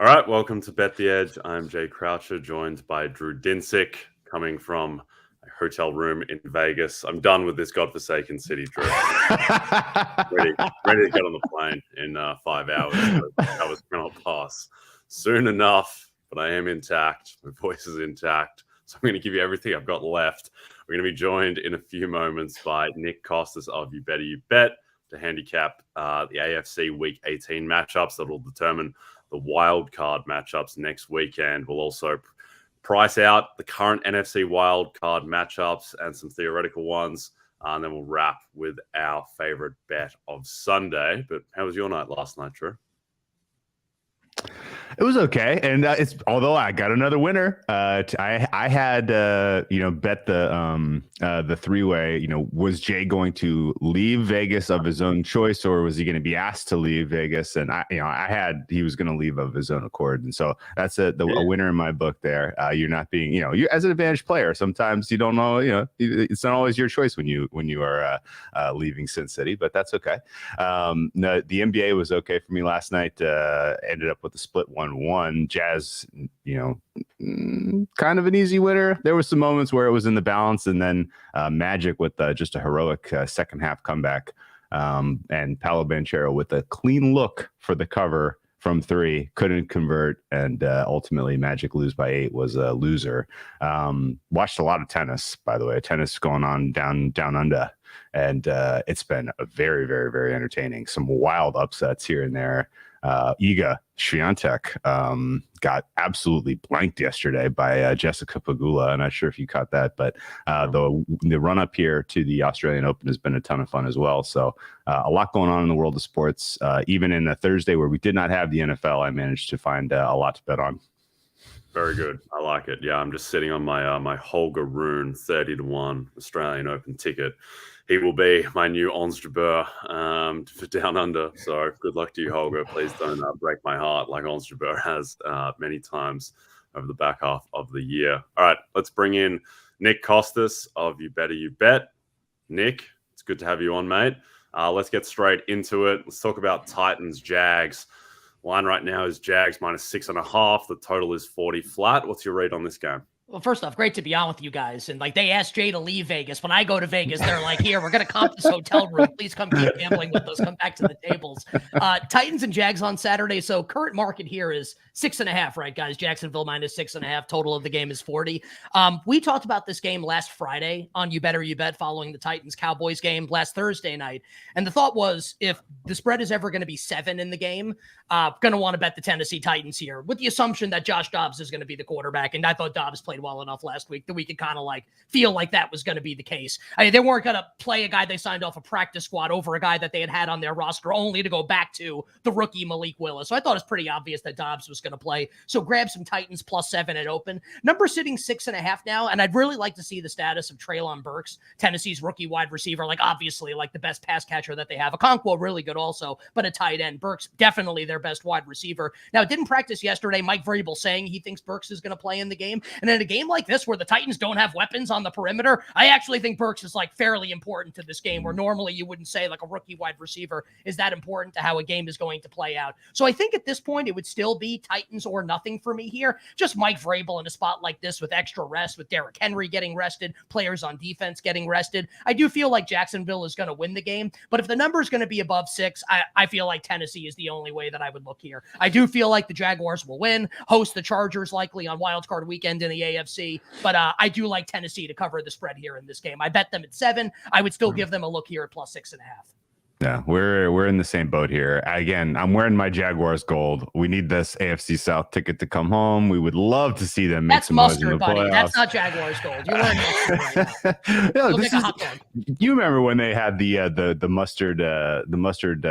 All right, welcome to Bet the Edge. I'm Jay Croucher, joined by Drew Dinsick, coming from a hotel room in Vegas. I'm done with this godforsaken city, Drew. ready to get on the plane in 5 hours. That was cannot pass soon enough, but I am intact. My voice is intact, so I'm going to give you everything I've got left. We're going to be joined in a few moments by Nick Kostos of You Better You Bet to handicap the AFC Week 18 matchups that will determine the wild card matchups next weekend. We'll also price out the current NFC wild card matchups and some theoretical ones. And then we'll wrap with our favorite bet of Sunday. But how was your night last night, Drew? It was okay, and although I got another winner, I had bet the three-way. Was Jay going to leave Vegas of his own choice, or was he going to be asked to leave Vegas? And he was going to leave of his own accord, and so that's a winner in my book. There, you're not being, you as an advantage player. Sometimes you don't know, it's not always your choice when you are leaving Sin City, but that's okay. No, the NBA was okay for me last night. Ended up with a split 1-1. Jazz, kind of an easy winner. There were some moments where it was in the balance, and then Magic with just a heroic second half comeback, and Paolo Banchero with a clean look for the cover from three, couldn't convert, and ultimately Magic lose by 8 was a loser. Watched a lot of tennis, by the way. Tennis going on down under, and it's been a very, very, very entertaining. Some wild upsets here and there. Iga Swiatek got absolutely blanked yesterday by Jessica Pegula. I'm not sure if you caught that, but the run up here to the Australian Open has been a ton of fun as well. So a lot going on in the world of sports. Even in a Thursday where we did not have the NFL, I managed to find a lot to bet on. Very good. I like it. Yeah, I'm just sitting on my my Holger Rune 30-1 Australian Open ticket. He will be my new Ons Jabeur for Down Under. So good luck to you, Holger. Please don't break my heart like Ons Jabeur has many times over the back half of the year. All right, let's bring in Nick Kostos of You Better You Bet. Nick, it's good to have you on, mate. Let's get straight into it. Let's talk about Titans-Jags. Line right now is Jags -6.5. The total is 40 flat. What's your read on this game? Well, first off, great to be on with you guys. And they asked Jay to leave Vegas. When I go to Vegas, they're like, here, we're going to comp this hotel room. Please come keep gambling with us. Come back to the tables. Titans and Jags on Saturday. So current market here is 6.5, right, guys? Jacksonville -6.5. Total of the game is 40. We talked about this game last Friday on You Better You Bet following the Titans-Cowboys game last Thursday night. And the thought was, if the spread is ever going to be 7 in the game, going to want to bet the Tennessee Titans here with the assumption that Josh Dobbs is going to be the quarterback. And I thought Dobbs played well enough last week that we could kind of feel like that was going to be the case. I mean, they weren't going to play a guy they signed off a practice squad over a guy that they had on their roster only to go back to the rookie Malik Willis. So I thought it's pretty obvious that Dobbs was going to play. So grab some Titans +7 at open. Number sitting 6.5 now. And I'd really like to see the status of Treylon Burks, Tennessee's rookie wide receiver, obviously the best pass catcher that they have. Okonkwo really good also, but a tight end. Burks definitely their best wide receiver. Now, didn't practice yesterday. Mike Vrabel saying he thinks Burks is going to play in the game. And in a game like this where the Titans don't have weapons on the perimeter, I actually think Burks is fairly important to this game, where normally you wouldn't say a rookie wide receiver is that important to how a game is going to play out. So I think at this point it would still be Titans or nothing for me here. Just Mike Vrabel in a spot like this with extra rest, with Derrick Henry getting rested, players on defense getting rested. I do feel like Jacksonville is going to win the game, but if the number is going to be above 6, I feel like Tennessee is the only way that I would look here. I do feel like the Jaguars will win, host the Chargers likely on Wild Card weekend in the AFC, but I do like Tennessee to cover the spread here in this game. I bet them at 7. I would still give them a look here at +6.5. Yeah, we're in the same boat here. Again, I'm wearing my Jaguars gold. We need this AFC South ticket to come home. We would love to see them make some noise in the playoffs. That's not Jaguars gold. You're wearing mustard right now. This is, you remember when they had the mustard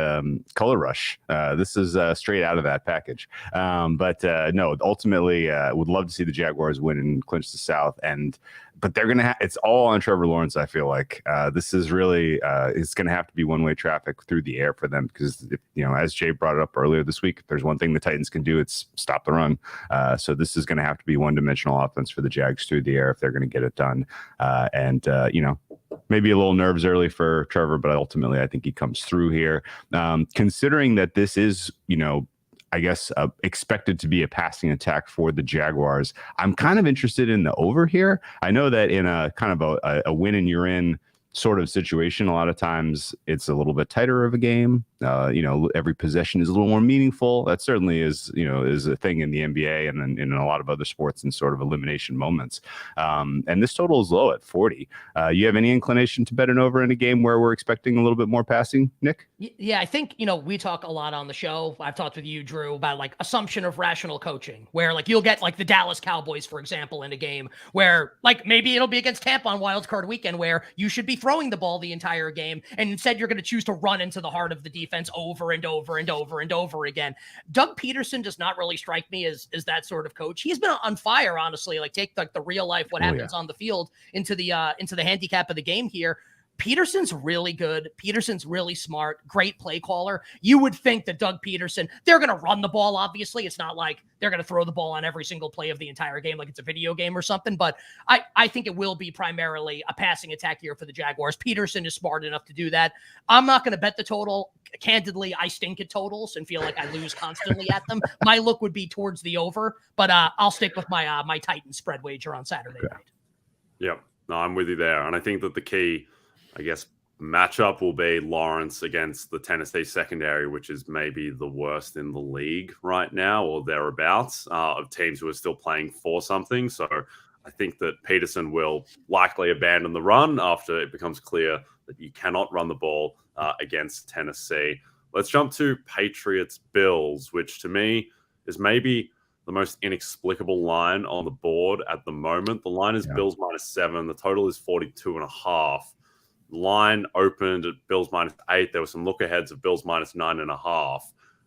color rush? This is straight out of that package. But no, ultimately, would love to see the Jaguars win and clinch the South. But they're going to it's all on Trevor Lawrence. I feel like this is really it's going to have to be one-way traffic through the air for them, because as Jay brought it up earlier this week, if there's one thing the Titans can do, it's stop the run. So this is going to have to be one-dimensional offense for the Jags through the air if they're going to get it done. Maybe a little nerves early for Trevor, but ultimately I think he comes through here. Considering that this is, I guess, expected to be a passing attack for the Jaguars. I'm kind of interested in the over here. I know that in a kind of a win and you're in sort of situation, a lot of times it's a little bit tighter of a game. Every possession is a little more meaningful. That certainly is a thing in the NBA and in a lot of other sports in sort of elimination moments. And this total is low at 40. You have any inclination to bet an over in a game where we're expecting a little bit more passing, Nick? Yeah, I think, we talk a lot on the show. I've talked with you, Drew, about like assumption of rational coaching, where like you'll get like the Dallas Cowboys, for example, in a game where like maybe it'll be against Tampa on Wild Card weekend where you should be throwing the ball the entire game. And instead you're going to choose to run into the heart of the defense over and over and over and over again. Doug Peterson does not really strike me as that sort of coach. He's been on fire, honestly. Like take like the real life, what happens on the field into the handicap of the game here. Peterson's really good. Peterson's really smart, great play caller. You would think that Doug Peterson, they're going to run the ball, obviously. It's not like they're going to throw the ball on every single play of the entire game like it's a video game or something, but I think it will be primarily a passing attack here for the Jaguars. Peterson is smart enough to do that. I'm not going to bet the total. Candidly, I stink at totals and feel like I lose constantly at them. My look would be towards the over, but I'll stick with my Titans spread wager on Saturday night. Yeah, no, I'm with you there. And I think that the key, I guess, matchup will be Lawrence against the Tennessee secondary, which is maybe the worst in the league right now or thereabouts of teams who are still playing for something. So I think that Peterson will likely abandon the run after it becomes clear that you cannot run the ball against Tennessee. Let's jump to Patriots-Bills, which to me is maybe the most inexplicable line on the board at the moment. The line is Bills -7. The total is 42.5. Line opened at Bills -8. There were some look aheads of Bills -9.5.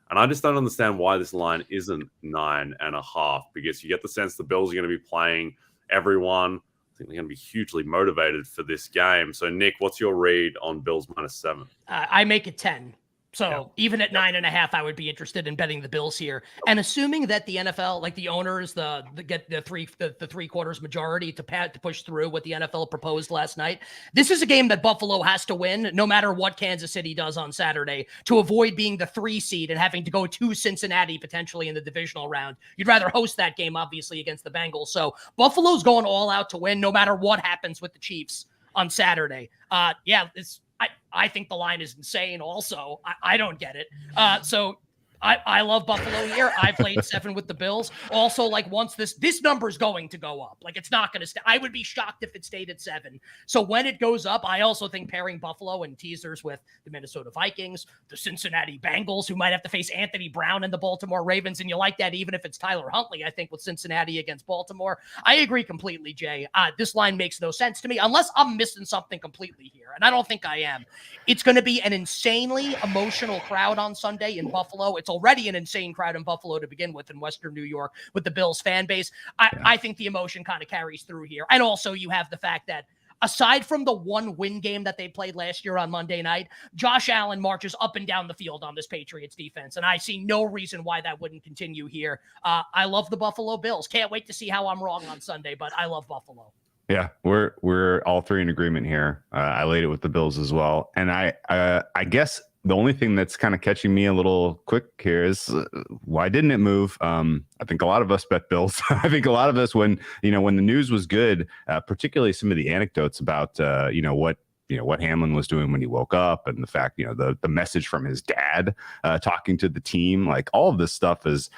And I just don't understand why this line isn't 9.5, because you get the sense the Bills are going to be playing everyone. I think they're going to be hugely motivated for this game. So, Nick, what's your read on Bills -7? I make it 10. So even at 9.5, I would be interested in betting the Bills here. And assuming that the NFL, like the owners, get the three-quarters majority to push through what the NFL proposed last night, this is a game that Buffalo has to win, no matter what Kansas City does on Saturday, to avoid being the 3 seed and having to go to Cincinnati potentially in the divisional round. You'd rather host that game, obviously, against the Bengals. So Buffalo's going all out to win, no matter what happens with the Chiefs on Saturday. I think the line is insane also. I don't get it. So I love Buffalo here. I played 7 with the Bills. Also, like once this number is going to go up. Like it's not going to stay. I would be shocked if it stayed at 7. So when it goes up, I also think pairing Buffalo and teasers with the Minnesota Vikings, the Cincinnati Bengals, who might have to face Anthony Brown and the Baltimore Ravens. And you like that even if it's Tyler Huntley, I think, with Cincinnati against Baltimore. I agree completely, Jay. This line makes no sense to me unless I'm missing something completely here. And I don't think I am. It's going to be an insanely emotional crowd on Sunday in Buffalo. It's already an insane crowd in Buffalo to begin with in Western New York with the Bills fan base. I think the emotion kind of carries through here. And also you have the fact that aside from the one win game that they played last year on Monday night, Josh Allen marches up and down the field on this Patriots defense. And I see no reason why that wouldn't continue here. I love the Buffalo Bills. Can't wait to see how I'm wrong on Sunday, but I love Buffalo. Yeah, we're all three in agreement here. I laid it with the Bills as well. And I guess the only thing that's kind of catching me a little quick here is why didn't it move? I think a lot of us bet Bills. I think a lot of us, when the news was good, particularly some of the anecdotes about what Hamlin was doing when he woke up, and the fact the message from his dad talking to the team, like all of this stuff is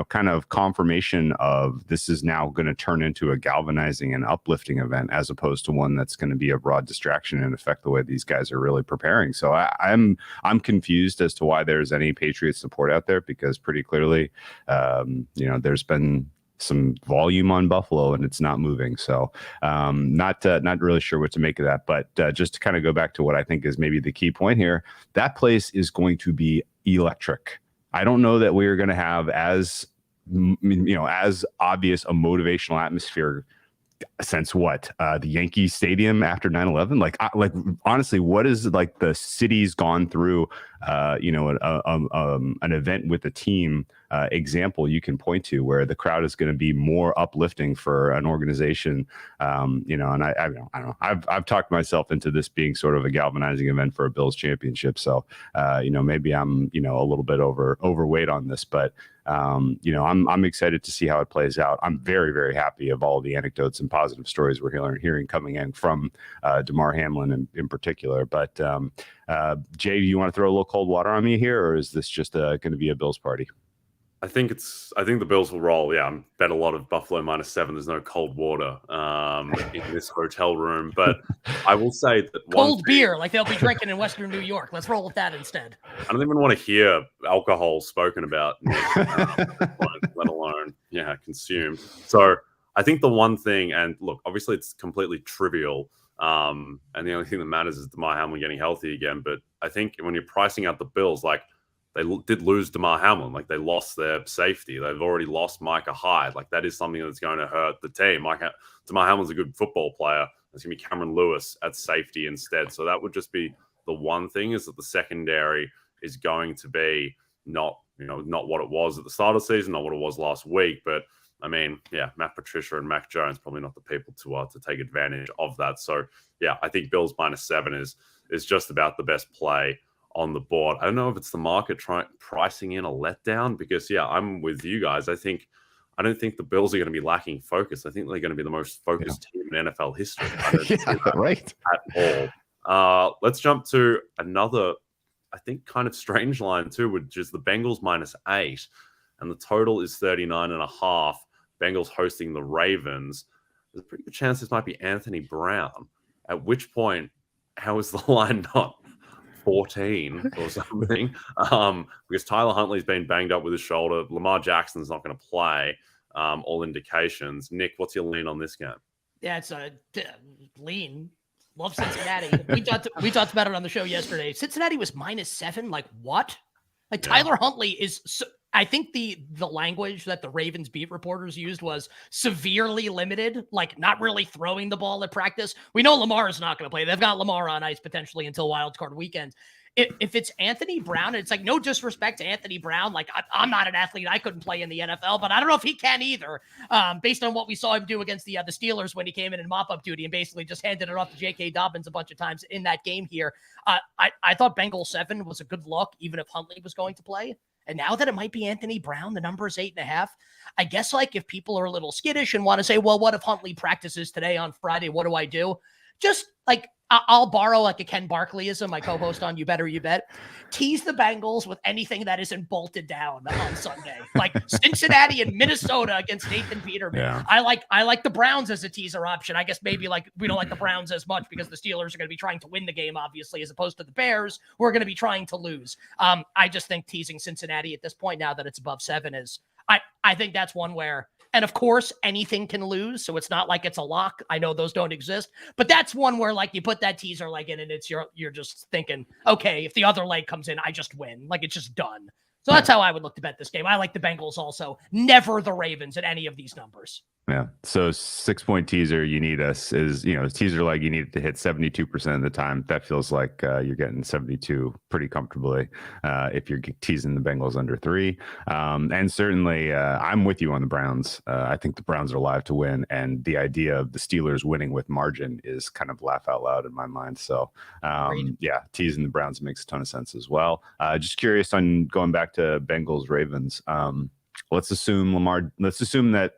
kind of confirmation of this is now going to turn into a galvanizing and uplifting event, as opposed to one that's going to be a broad distraction and affect the way these guys are really preparing. So I'm confused as to why there's any Patriots support out there, because pretty clearly there's been some volume on Buffalo and it's not moving. So not really sure what to make of that. But just to kind of go back to what I think is maybe the key point here, that place is going to be electric. I don't know that we're going to have as obvious a motivational atmosphere since the Yankee Stadium after 9/11. Like honestly, what is like the city's gone through an event with a team example you can point to where the crowd is going to be more uplifting for an organization. And I don't know. I've talked myself into this being sort of a galvanizing event for a Bills championship. So maybe I'm a little bit overweight on this, but I'm excited to see how it plays out. I'm very, very happy of all the anecdotes and positive stories we're hearing coming in from DeMar Hamlin in particular. But Jay, do you want to throw a little cold water on me here, or is this just going to be a Bills party? I think the Bills will roll. Yeah, I bet a lot of Buffalo -7. There's no cold water in this hotel room, but I will say that cold beer, like they'll be drinking in Western New York. Let's roll with that instead. I don't even want to hear alcohol spoken about, let alone consumed. So I think the one thing, and look, obviously it's completely trivial, and the only thing that matters is DeMar Hamlin getting healthy again. But I think when you're pricing out the Bills, like, they did lose DeMar Hamlin. Like, they lost their safety. They've already lost Micah Hyde. Like, that is something that's going to hurt the team. DeMar Hamlin's a good football player. It's going to be Cameron Lewis at safety instead. So that would just be the one thing, is that the secondary is going to be not what it was at the start of the season, not what it was last week. But I mean, Matt Patricia and Mac Jones, probably not the people to take advantage of that. So I think Bills -7 is just about the best play on the board. I don't know if it's the market pricing in a letdown, because I'm with you guys. I don't think the Bills are going to be lacking focus. I think they're going to be the most focused team in NFL history. Right. At all. Let's jump to another, I think, kind of strange line too, which is the Bengals -8, and the total is 39.5. Bengals hosting the Ravens. There's a pretty good chance this might be Anthony Brown. At which point, how is the line not 14 or something? Because Tyler Huntley's been banged up with his shoulder. Lamar Jackson's not going to play. All indications. Nick, what's your lean on this game? Yeah, it's a lean. Love Cincinnati. we talked about it on the show yesterday. Cincinnati was -7. Like, what? Like, Tyler Huntley is. I think the language that the Ravens beat reporters used was severely limited, like not really throwing the ball at practice. We know Lamar is not going to play. They've got Lamar on ice potentially until Wild Card weekend. If it's Anthony Brown, it's like, no disrespect to Anthony Brown. Like, I'm not an athlete. I couldn't play in the NFL, but I don't know if he can either, based on what we saw him do against the Steelers when he came in mop-up duty and basically just handed it off to J.K. Dobbins a bunch of times in that game here. I thought Bengals 7 was a good look, even if Huntley was going to play. And now that it might be Anthony Brown, the number is 8.5. I guess, like, if people are a little skittish and want to say, well, what if Huntley practices today on Friday? What do I do? Just, like, I'll borrow, like, a Ken Barkleyism, my co-host on You Better You Bet. Tease the Bengals with anything that isn't bolted down on Sunday. Like Cincinnati and Minnesota against Nathan Peterman. Yeah. I like the Browns as a teaser option. I guess maybe, like, we don't like the Browns as much because the Steelers are going to be trying to win the game, obviously, as opposed to the Bears, who are going to be trying to lose. I just think teasing Cincinnati at this point, now that it's above 7, is I think that's one where, and of course, anything can lose, so it's not like it's a lock. I know those don't exist, but that's one where, like, you put that teaser leg in, and it's you're just thinking, okay, if the other leg comes in, I just win. Like, it's just done. So that's how I would look to bet this game. I like the Bengals also. Never the Ravens at any of these numbers. Yeah. So 6-point teaser, you need teaser leg, you need it to hit 72% of the time. That feels like you're getting 72 pretty comfortably if you're teasing the Bengals under 3. And certainly I'm with you on the Browns. I think the Browns are live to win. And the idea of the Steelers winning with margin is kind of laugh out loud in my mind. So teasing the Browns makes a ton of sense as well. Just curious on going back to Bengals Ravens. Let's assume that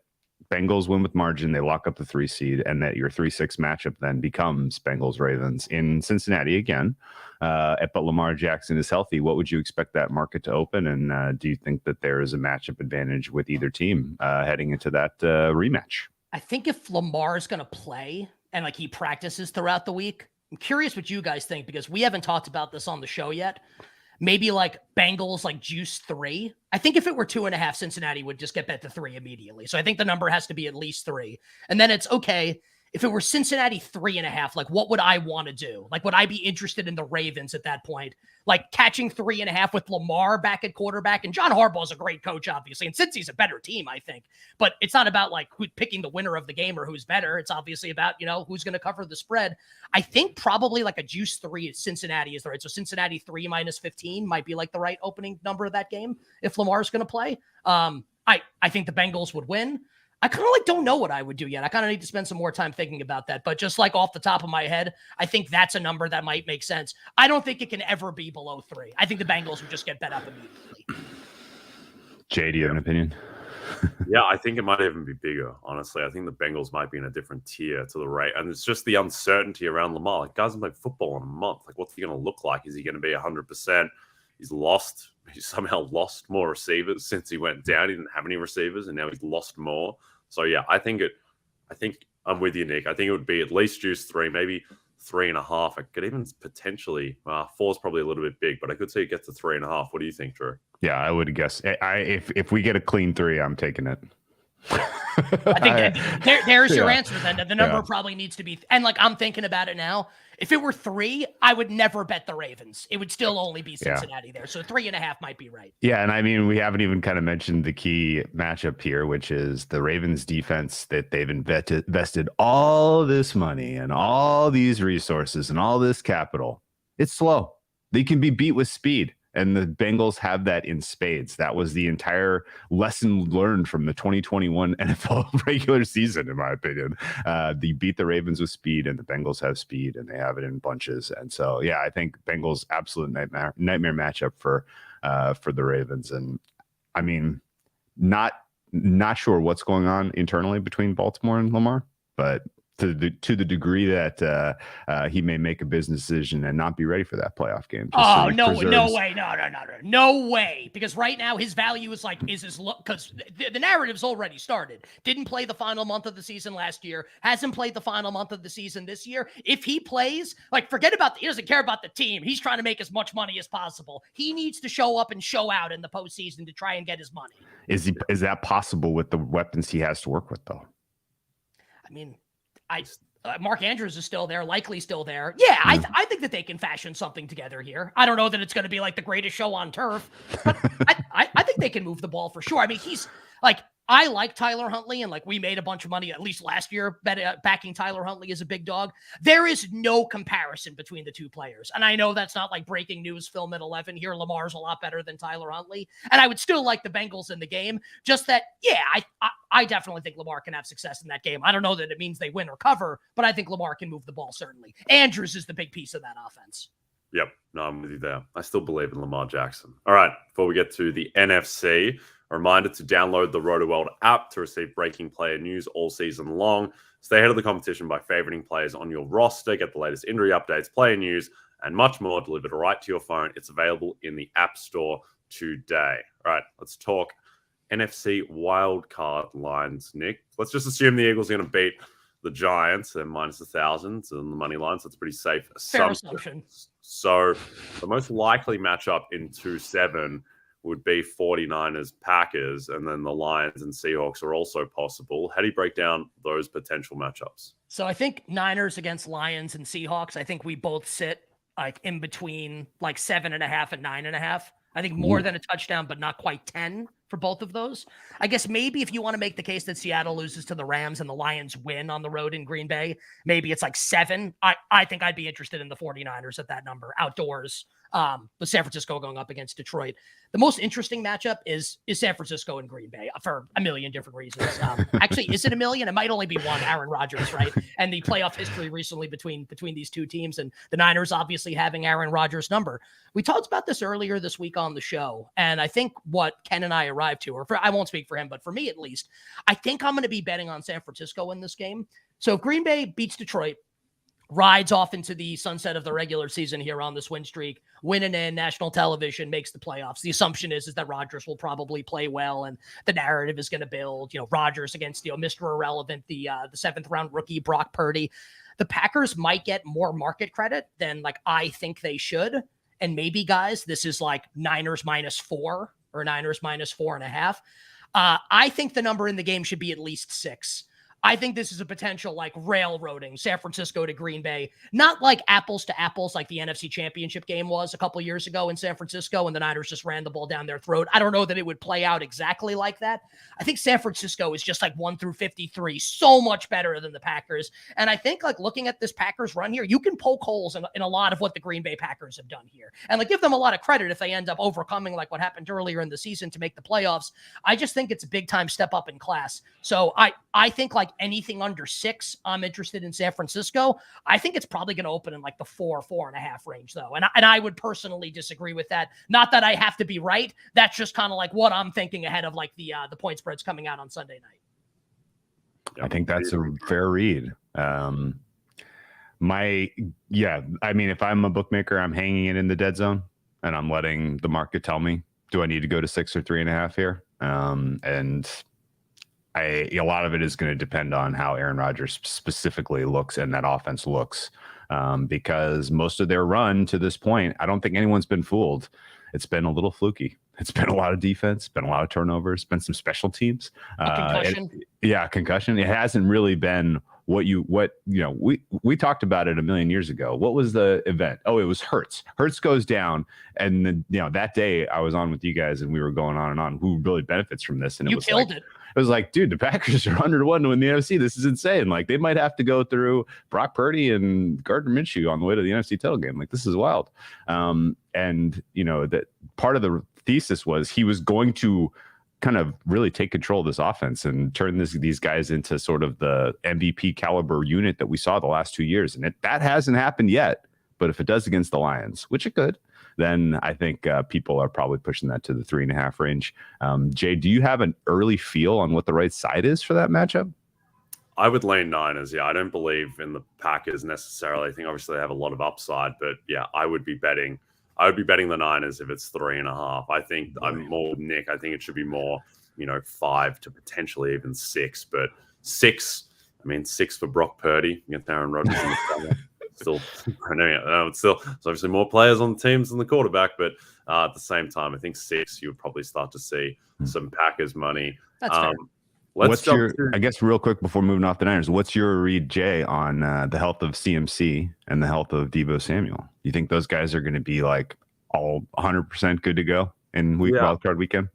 Bengals win with margin, they lock up the 3 seed, and that your 3-6 matchup then becomes Bengals-Ravens in Cincinnati again. But Lamar Jackson is healthy. What would you expect that market to open? And do you think that there is a matchup advantage with either team heading into that rematch? I think if Lamar is going to play and, like, he practices throughout the week, I'm curious what you guys think, because we haven't talked about this on the show yet. Maybe like Bengals, like juice 3. I think if it were 2.5, Cincinnati would just get bet to 3 immediately. So I think the number has to be at least 3. And then it's okay. If it were Cincinnati 3.5, like, what would I want to do? Like, would I be interested in the Ravens at that point? Like, catching 3.5 with Lamar back at quarterback, and John Harbaugh is a great coach, obviously, and Cincy's a better team, I think. But it's not about, like, who picking the winner of the game or who's better. It's obviously about, who's going to cover the spread. I think probably like a juice 3 Cincinnati is the right. So Cincinnati 3 -15 might be like the right opening number of that game if Lamar's going to play. I think the Bengals would win. I kind of don't know what I would do yet. I kind of need to spend some more time thinking about that. But just like off the top of my head, I think that's a number that might make sense. I don't think it can ever be below 3. I think the Bengals would just get bet up immediately. Jay, do you have an opinion? Yeah, I think it might even be bigger, honestly. I think the Bengals might be in a different tier to the rate. And it's just the uncertainty around Lamar. Like, guys haven't played football in a month. Like, what's he going to look like? Is he going to be 100%? He's somehow lost more receivers since he went down. He didn't have any receivers, and now he's lost more. So, yeah, I think I'm with you, Nick. I think it would be at least juice 3, maybe 3.5. I could even potentially, 4 is probably a little bit big, but I could see it get to 3.5. What do you think, Drew? Yeah, I would guess. If we get a clean 3, I'm taking it. I think there's your answer then. The number probably needs to be, and like I'm thinking about it now. If it were 3, I would never bet the Ravens. It would still only be Cincinnati there. So 3.5 might be right. Yeah, and I mean, we haven't even kind of mentioned the key matchup here, which is the Ravens defense that they've invested all this money and all these resources and all this capital. It's slow. They can be beat with speed. And the Bengals have that in spades. That was the entire lesson learned from the 2021 NFL regular season, in my opinion. They beat the Ravens with speed, and the Bengals have speed, and they have it in bunches. And so, yeah, I think Bengals absolute nightmare matchup for the Ravens. And I mean, not sure what's going on internally between Baltimore and Lamar, but to the degree that he may make a business decision and not be ready for that playoff game. No way. No way. Because right now his value is like, because the narrative's already started. Didn't play the final month of the season last year. Hasn't played the final month of the season this year. If he plays, like, he doesn't care about the team. He's trying to make as much money as possible. He needs to show up and show out in the postseason to try and get his money. Is that possible with the weapons he has to work with, though? I mean, Mark Andrews is still there, likely still there. Yeah, I think that they can fashion something together here. I don't know that it's going to be like the greatest show on turf, but I think they can move the ball for sure. I mean, he's like, I like Tyler Huntley, and like we made a bunch of money at least last year backing Tyler Huntley as a big dog. There is no comparison between the two players. And I know that's not like breaking news film at 11 here. Lamar's a lot better than Tyler Huntley. And I would still like the Bengals in the game. Just that, yeah, I definitely think Lamar can have success in that game. I don't know that it means they win or cover, but I think Lamar can move the ball, certainly. Andrews is the big piece of that offense. Yep. No, I'm with you there. I still believe in Lamar Jackson. All right. Before we get to the NFC, a reminder to download the RotoWorld app to receive breaking player news all season long. Stay ahead of the competition by favoriting players on your roster, get the latest injury updates, player news, and much more delivered right to your phone. It's available in the App Store today. All right, let's talk NFC Wild Card lines, Nick. Let's just assume the Eagles are going to beat the Giants. They're minus 1,000 on the money line, so it's a pretty safe assumption. So the most likely matchup in 2-7 would be 49ers, Packers, and then the Lions and Seahawks are also possible. How do you break down those potential matchups? So I think Niners against Lions and Seahawks, I think we both sit like in between like 7.5 and 9.5. I think more than a touchdown, but not quite 10 for both of those. I guess maybe if you want to make the case that Seattle loses to the Rams and the Lions win on the road in Green Bay, maybe it's like 7. I think I'd be interested in the 49ers at that number outdoors. With San Francisco going up against Detroit. The most interesting matchup is San Francisco and Green Bay for a million different reasons. Actually, is it a million? It might only be one. Aaron Rodgers, right? And the playoff history recently between these two teams, and the Niners obviously having Aaron Rodgers' number. We talked about this earlier this week on the show, and I think what Ken and I arrived to, I won't speak for him, but for me at least, I think I'm going to be betting on San Francisco in this game. So if Green Bay beats Detroit, rides off into the sunset of the regular season here on this win streak, winning in national television, makes the playoffs. The assumption is that Rodgers will probably play well, and the narrative is going to build, Rodgers against, Mr. Irrelevant, the 7th round rookie, Brock Purdy. The Packers might get more market credit than like I think they should. And maybe, guys, this is like Niners -4 or Niners -4.5. I think the number in the game should be at least 6. I think this is a potential like railroading San Francisco to Green Bay, not like apples to apples like the NFC Championship game was a couple years ago in San Francisco and the Niners just ran the ball down their throat. I don't know that it would play out exactly like that. I think San Francisco is just like 1 through 53, so much better than the Packers. And I think like looking at this Packers run here, you can poke holes in a lot of what the Green Bay Packers have done here and like give them a lot of credit if they end up overcoming like what happened earlier in the season to make the playoffs. I just think it's a big time step up in class. So I think like like anything under 6, I'm interested in San Francisco. I think it's probably going to open in like the 4.5 range though. And I would personally disagree with that. Not that I have to be right. That's just kind of like what I'm thinking ahead of like the point spreads coming out on Sunday night. I think that's a fair read. I mean, if I'm a bookmaker, I'm hanging it in the dead zone and I'm letting the market tell me, do I need to go to 6 or 3.5 here? And a lot of it is going to depend on how Aaron Rodgers specifically looks and that offense looks, because most of their run to this point, I don't think anyone's been fooled. It's been a little fluky. It's been a lot of defense, been a lot of turnovers, been some special teams. Concussion. Concussion. It hasn't really been we talked about it a million years ago. What was the event? Oh, it was Hurts. Hurts goes down, and then that day I was on with you guys, and we were going on and on. Who really benefits from this? And you killed it. It was like, dude, the Packers are 100-1 to win the NFC. This is insane. Like, they might have to go through Brock Purdy and Gardner Minshew on the way to the NFC title game. Like, this is wild. And that part of the thesis was he was going to kind of really take control of this offense and turn these guys into sort of the MVP caliber unit that we saw the last 2 years. And that hasn't happened yet. But if it does against the Lions, which it could, then I think people are probably pushing that to the 3.5 range. Jay, do you have an early feel on what the right side is for that matchup? I would lean Niners. Yeah, I don't believe in the Packers necessarily. I think obviously they have a lot of upside, but yeah, I would be betting the Niners if it's 3.5. I think I'm more with Nick. I think it should be more, 5 to potentially even 6. But 6, 6 for Brock Purdy against Aaron Rodgers in the summer. Still, I know it's obviously more players on the teams than the quarterback, but at the same time, I think 6, you would probably start to see some Packers money. That's fair. I guess real quick before moving off the Niners, what's your read, Jay, on the health of CMC and the health of Deebo Samuel? You think those guys are going to be like all 100% good to go in wild card weekend?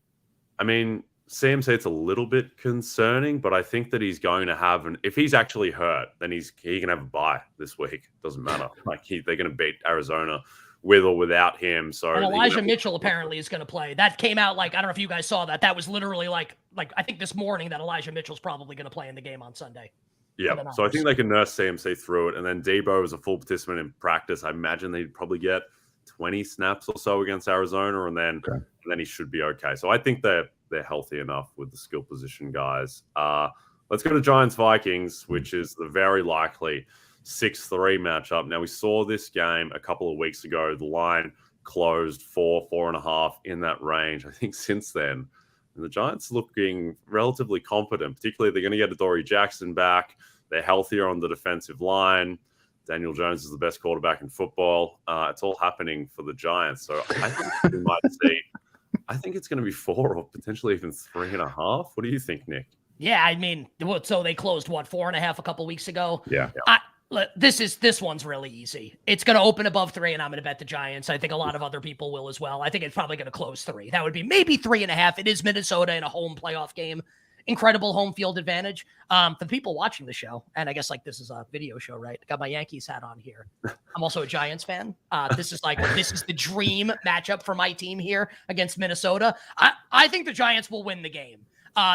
I mean, CMC, it's a little bit concerning, but I think that he's going to have if he's actually hurt, then he can have a bye this week. Doesn't matter. Like they're going to beat Arizona with or without him. So and Elijah Mitchell apparently is going to play. That came out I don't know if you guys saw that. That was literally like I think this morning that Elijah Mitchell's probably going to play in the game on Sunday. Yeah, so I think they can nurse CMC through it. And then Deebo is a full participant in practice. I imagine they'd probably get 20 snaps or so against Arizona, and then he should be okay. So I think they're healthy enough with the skill position guys. Let's go to Giants-Vikings, which is the very likely 6-3 matchup. Now, we saw this game a couple of weeks ago. The line closed 4.5 in that range. I think since then, and the Giants looking relatively confident, particularly they're going to get Adoree Jackson back. They're healthier on the defensive line. Daniel Jones is the best quarterback in football. It's all happening for the Giants. So I think we might see, I think it's going to be 4 or potentially even 3.5. What do you think, Nick? Yeah, so they closed 4.5 a couple weeks ago. Yeah. This one's really easy. It's going to open above 3, and I'm going to bet the Giants. I think a lot of other people will as well. I think it's probably going to close 3. That would be maybe 3.5. It is Minnesota in a home playoff game. Incredible home field advantage. For the people watching the show, and I guess this is a video show, right? I got my Yankees hat on here. I'm also a Giants fan. This is the dream matchup for my team here against Minnesota. I think the Giants will win the game.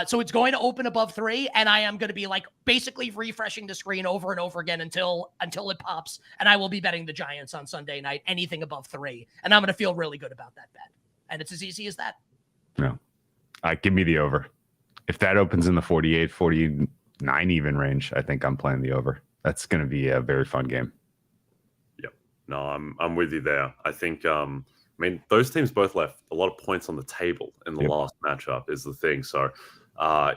So it's going to open above 3, and I am going to be basically refreshing the screen over and over again until it pops, and I will be betting the Giants on Sunday night, anything above 3, and I'm going to feel really good about that bet. And it's as easy as that. No. Give me the over. If that opens in the 48, 49 even range, I think I'm playing the over. That's going to be a very fun game. Yep. No, I'm with you there. I think those teams both left a lot of points on the table in the last matchup is the thing. So, I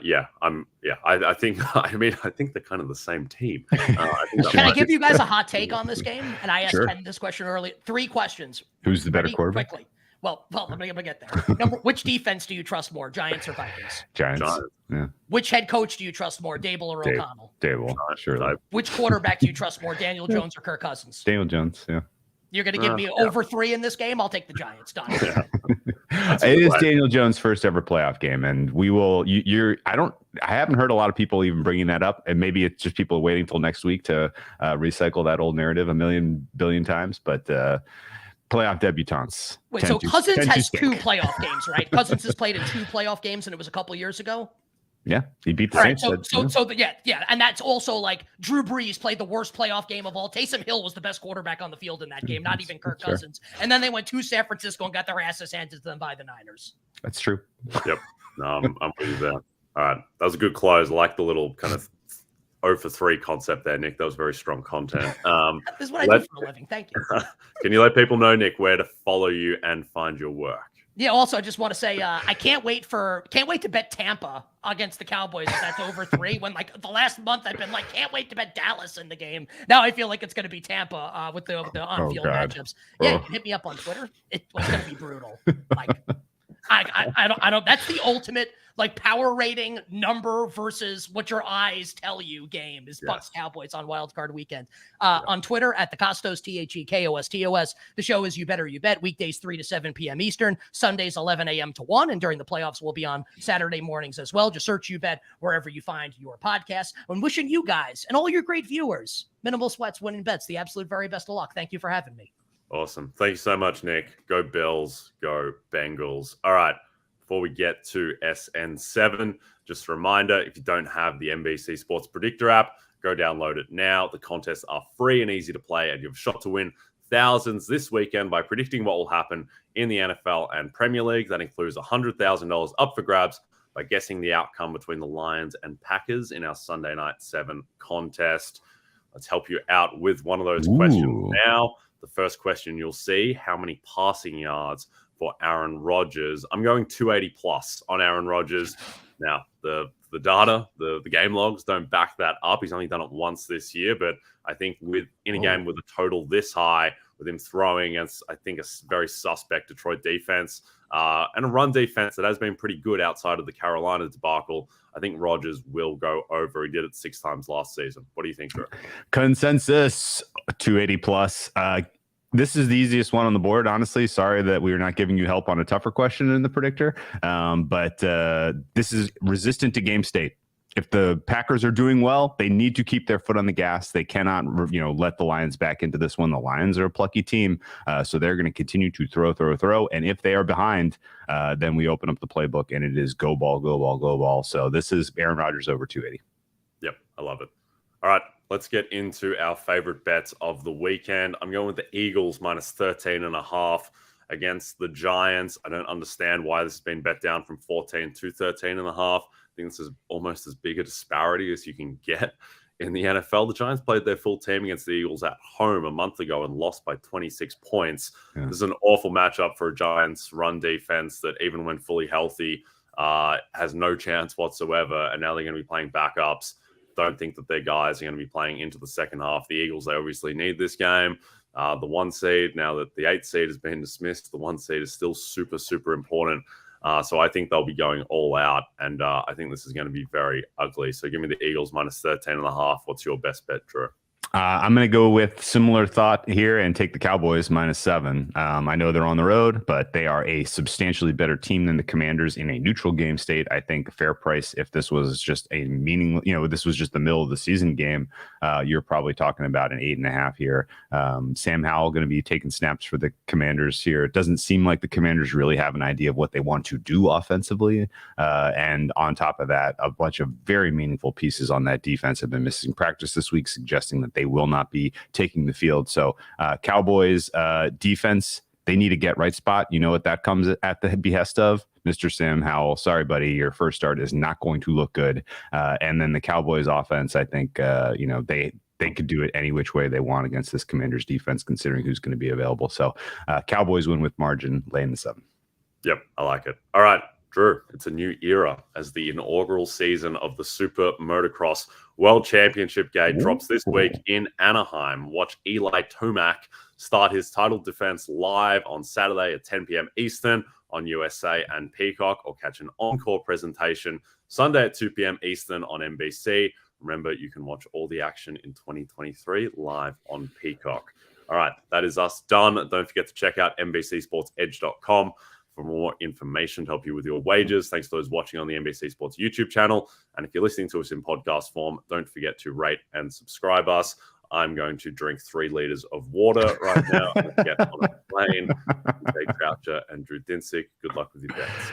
think they're kind of the same team. Can I give you guys a hot take on this game? And I asked Ken this question earlier. 3 questions. Who's the better quarterback? Quickly. Well, I'm going to get there. Which defense do you trust more, Giants or Vikings? Giants. Yeah. Which head coach do you trust more, Dable or O'Connell? Dable, sure. Which quarterback do you trust more, Daniel Jones or Kirk Cousins? Daniel Jones, yeah. You're going to give me over 3 in this game? I'll take the Giants. Done. Yeah. It is Daniel Jones' first ever playoff game, and we will. I haven't heard a lot of people even bringing that up, and maybe it's just people waiting till next week to recycle that old narrative a billion times, but. Playoff debutantes. Wait, so Cousins has 2 playoff games, right? Cousins has played in 2 playoff games, and it was a couple years ago? Yeah, he beat the All right, Saints. yeah, and that's also like Drew Brees played the worst playoff game of all. Taysom Hill was the best quarterback on the field in that game, not even Kirk Cousins. And then they went to San Francisco and got their asses handed to them by the Niners. That's true. Yep, no, I'm with you there. All right, that was a good close. I like the little kind of 0 for 3 concept there, Nick. That was very strong content. This is what I do for a living. Thank you. Can you let people know, Nick, where to follow you and find your work? Yeah. Also, I just want to say I can't wait to bet Tampa against the Cowboys if that's over 3. When like the last month I've been like, can't wait to bet Dallas in the game. Now I feel like it's going to be Tampa with the on-field matchups. Yeah, you can hit me up on Twitter. It's going to be brutal. Like I don't. That's the ultimate like power rating number versus what your eyes tell you game is Bucks Cowboys on Wild Card weekend. On Twitter at the Kostos, TheKostos. The show is You Better You Bet, weekdays 3 to 7 p.m. Eastern, Sundays 11 a.m. to 1, and during the playoffs we'll be on Saturday mornings as well. Just search You Bet wherever you find your podcasts. I'm wishing you guys and all your great viewers minimal sweats, winning bets, the absolute very best of luck. Thank you for having me. Awesome. Thank you so much, Nick. Go Bills, go Bengals. All right. Before we get to SN7, just a reminder, if you don't have the NBC Sports Predictor app, go download it now. The contests are free and easy to play, and you have a shot to win thousands this weekend by predicting what will happen in the NFL and Premier League. That includes $100,000 up for grabs by guessing the outcome between the Lions and Packers in our Sunday Night 7 contest. Let's help you out with one of those questions now. The first question you'll see, how many passing yards for Aaron Rodgers? I'm going 280 plus on Aaron Rodgers. Now, the data, the game logs don't back that up. He's only done it once this year, but I think in a game with a total this high, with him throwing against, I think, a very suspect Detroit defense and a run defense that has been pretty good outside of the Carolina debacle, I think Rodgers will go over. He did it 6 times last season. What do you think, Drew? Consensus 280 plus. This is the easiest one on the board, honestly. Sorry that we are not giving you help on a tougher question in the predictor. But this is resistant to game state. If the Packers are doing well, they need to keep their foot on the gas. They cannot, let the Lions back into this one. The Lions are a plucky team, so they're going to continue to throw. And if they are behind, then we open up the playbook, and it is go ball, go ball, go ball. So this is Aaron Rodgers over 280. Yep, I love it. All right, let's get into our favorite bets of the weekend. I'm going with the Eagles minus 13.5 against the Giants. I don't understand why this has been bet down from 14 to 13.5. I think this is almost as big a disparity as you can get in the NFL. The Giants played their full team against the Eagles at home a month ago and lost by 26 points. Yeah. This is an awful matchup for a Giants run defense that even when fully healthy has no chance whatsoever. And now they're going to be playing backups. Don't think that their guys are going to be playing into the second half. The Eagles, they obviously need this game. The 1 seed, now that the 8 seed has been dismissed, the 1 seed is still super, super important. So I think they'll be going all out, and I think this is going to be very ugly. So give me the Eagles minus 13.5. What's your best bet, Drew? I'm going to go with similar thought here and take the Cowboys minus 7. I know they're on the road, but they are a substantially better team than the Commanders in a neutral game state. I think a fair price, if this was just this was just the middle of the season game, you're probably talking about an 8.5 here. Sam Howell going to be taking snaps for the Commanders here. It doesn't seem like the Commanders really have an idea of what they want to do offensively. And on top of that, a bunch of very meaningful pieces on that defense have been missing practice this week, suggesting that they will not be taking the field. So Cowboys defense, they need a get right spot. You know what that comes at the behest of? Mr. Sam Howell. Sorry, buddy, your first start is not going to look good. And then the Cowboys offense, I think, they could do it any which way they want against this Commanders defense, considering who's going to be available. So Cowboys win with margin, laying the 7. Yep, I like it. All right, Drew, it's a new era as the inaugural season of the Super Motocross World Championship game drops this week in Anaheim. Watch Eli Tomac start his title defense live on Saturday at 10 p.m. Eastern on USA and Peacock, or catch an encore presentation Sunday at 2 p.m. Eastern on NBC. Remember, you can watch all the action in 2023 live on Peacock. All right, that is us done. Don't forget to check out NBCSportsEdge.com for more information to help you with your wagers. Thanks to those watching on the NBC Sports YouTube channel. And if you're listening to us in podcast form, don't forget to rate and subscribe us. I'm going to drink 3 liters of water right now and get on a plane. Jay Croucher and Drew Dinsick. Good luck with your bets.